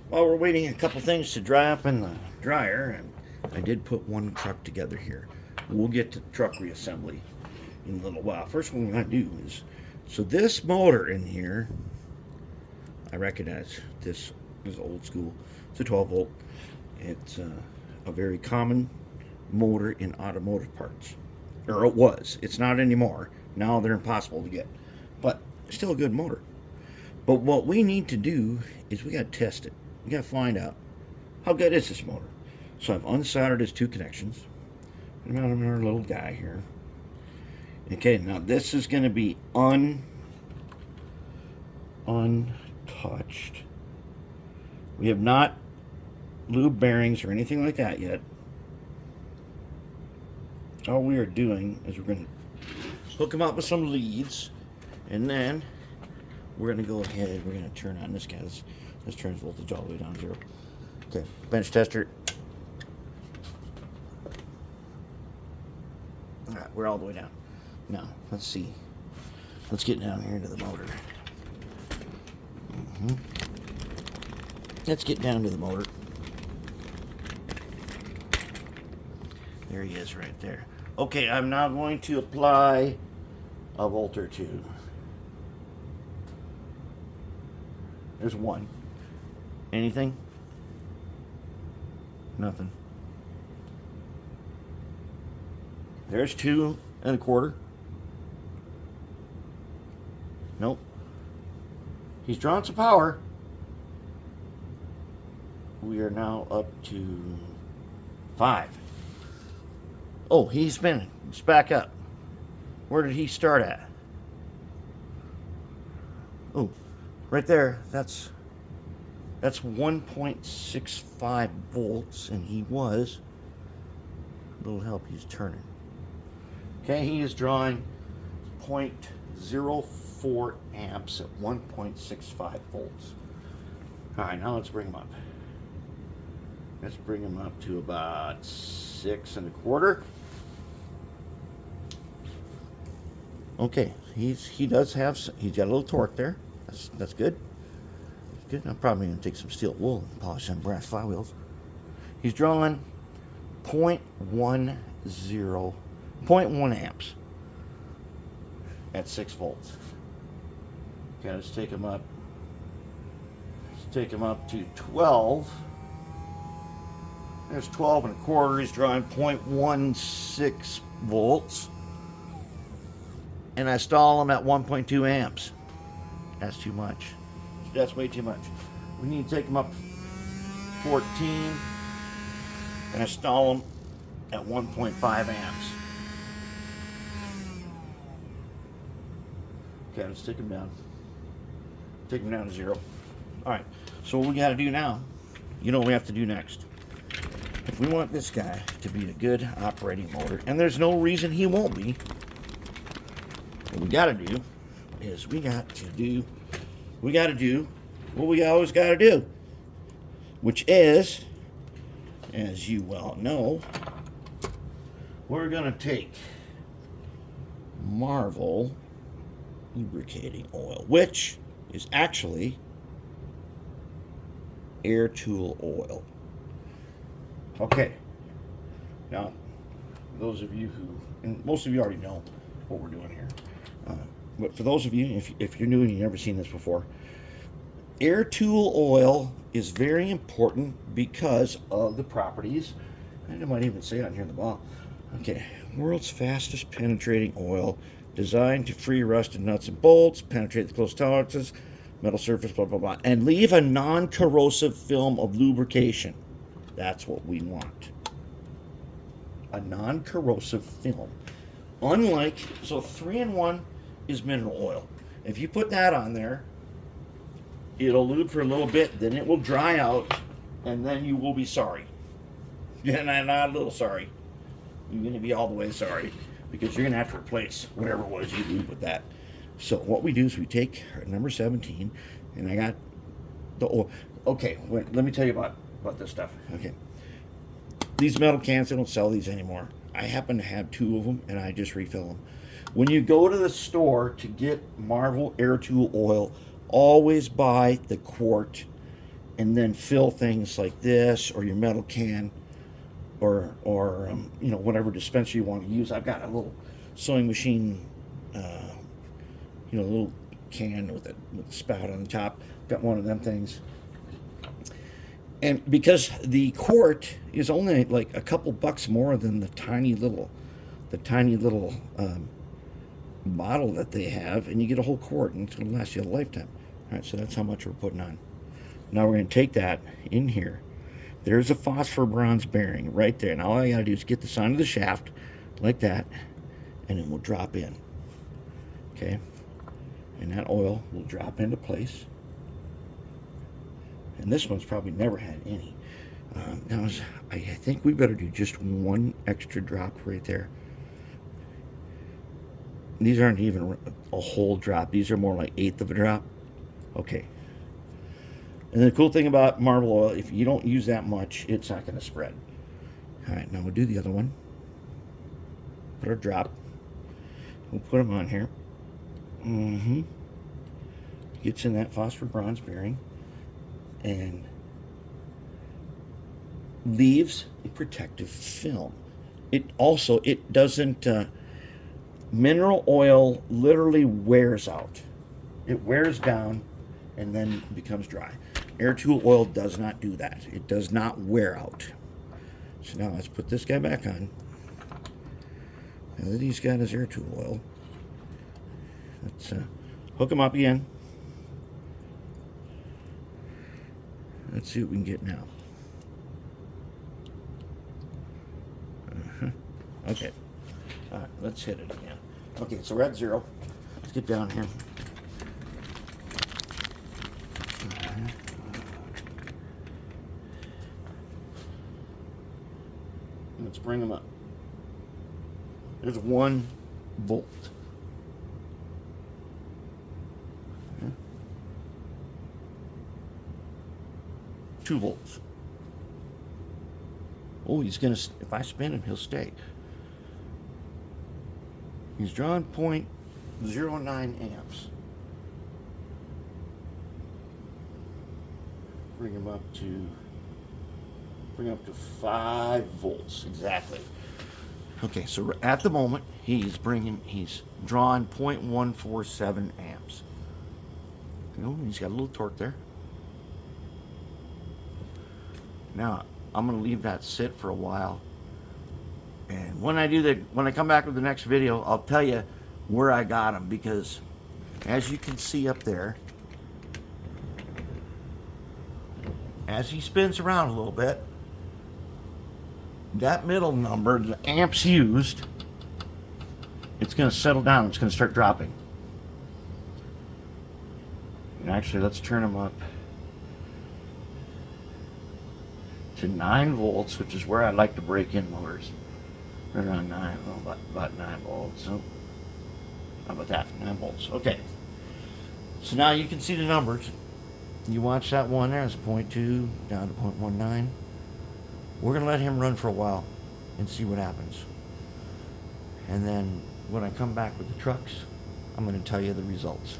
While we're waiting a couple things to dry up in the dryer, and I did put one truck together here. We'll get to truck reassembly in a little while. First one we're going to do is, so this motor in here, I recognize this is old school. It's a 12 volt. It's a very common motor in automotive parts. Or it was. It's not anymore. Now they're impossible to get. But still a good motor. But what we need to do is we got to test it. We got to find out how good is this motor. So I've unsoldered his two connections. Put him out of our little guy here. Okay, now this is going to be untouched. We have not lube bearings or anything like that yet. All we are doing is we're going to hook them up with some leads, and then we're going to go ahead, we're going to turn on this guy. This turns voltage all the way down to 0. Okay, bench tester. All right, we're all the way down. Now, let's see. Let's get down here to the motor. Let's get down to the motor. There he is right there. Okay, I'm now going to apply a volt or two. There's one. Anything? Nothing. There's 2 1/4. Nope. He's drawn some power. We are now up to 5. Oh, he's spinning. Let's back up. Where did he start at? Oh, right there. That's 1.65 volts, and he was. A little help. He's turning. Okay, he is drawing 0.04 amps at 1.65 volts. All right, now let's bring him up. Let's bring him up to about 6 1/4. Okay, he's got a little torque there. That's good. Good. I'm probably going to take some steel wool and polish some brass flywheels. He's drawing 0.1 amps at 6 volts. Okay, let's take him up. Let's take him up to 12. There's 12 1/4. He's drawing 0.16 volts. And I stall him at 1.2 amps. That's too much. That's way too much. We need to take him up 14. And I stall him at 1.5 amps. Okay, let's take him down. Take him down to 0. All right, so what we got to do now, you know what we have to do next. If we want this guy to be a good operating motor, and there's no reason he won't be, what we got to do is we got to do what we always got to do, which is, as you well know, we're going to take Marvel lubricating oil, which is actually air tool oil. Okay, now those of you who, and most of you already know what we're doing here, but for those of you, if you're new and you've never seen this before, air tool oil is very important because of the properties, and I might even say on here in the bottle. Okay, world's fastest penetrating oil, designed to free rusted nuts and bolts, penetrate the close tolerances, metal surface, blah, blah, blah, and leave a non-corrosive film of lubrication. That's what we want. A non-corrosive film. Unlike, so 3-in-1 is mineral oil. If you put that on there, it'll lube for a little bit, then it will dry out, and then you will be sorry. Yeah, not a little sorry. You're going to be all the way sorry, because you're going to have to replace whatever it was you lube with that. So what we do is we take number 17, and I got the oil. Okay, wait, let me tell you about this stuff. Okay, these metal cans, they don't sell these anymore. I happen to have 2 of them, and I just refill them. When you go to the store to get Marvel Air Tool oil, always buy the quart and then fill things like this or your metal can or you know, whatever dispenser you want to use. I've got a little sewing machine, you know, a little can with a spout on the top. Got one of them things. And because the quart is only like a couple bucks more than the tiny little bottle that they have, and you get a whole quart, and it's going to last you a lifetime. All right, so that's how much we're putting on. Now we're going to take that in here. There's a phosphor bronze bearing right there. And all I got to do is get this onto the shaft like that, and then we'll drop in. Okay, and that oil will drop into place. And this one's probably never had any. Now, I think we better do just one extra drop right there. These aren't even a whole drop. These are more like 1/8 of a drop. Okay. And the cool thing about marble oil, if you don't use that much, it's not going to spread. All right, now we'll do the other one. Put our drop. We'll put them on here. Gets in that phosphor bronze bearing and leaves a protective film. It doesn't, mineral oil literally wears out. It wears down and then becomes dry. Air tool oil does not do that. It does not wear out. So now let's put this guy back on. Now that he's got his air tool oil, let's hook him up again. Let's see what we can get now. Okay. All right, let's hit it again. Okay, so we're at 0. Let's get down here. Let's bring them up. There's 1 volt. 2 volts. Oh, he's gonna, if I spin him, he'll stay. He's drawing 0.09 amps. Bring him up to 5 volts exactly. Okay, so at the moment he's drawing 0.147 amps. He's got a little torque there. Now I'm going to leave that sit for a while, and when I come back with the next video, I'll tell you where I got him, because as you can see up there, as he spins around a little bit, that middle number, the amps used, it's going to settle down. It's going to start dropping. And actually, let's turn them up to 9 volts, which is where I like to break in motors. Right around 9, well, about 9 volts. So, how about that? 9 volts. Okay. So now you can see the numbers. You watch that one there, it's 0.2 down to 0.19. We're going to let him run for a while and see what happens. And then when I come back with the trucks, I'm going to tell you the results.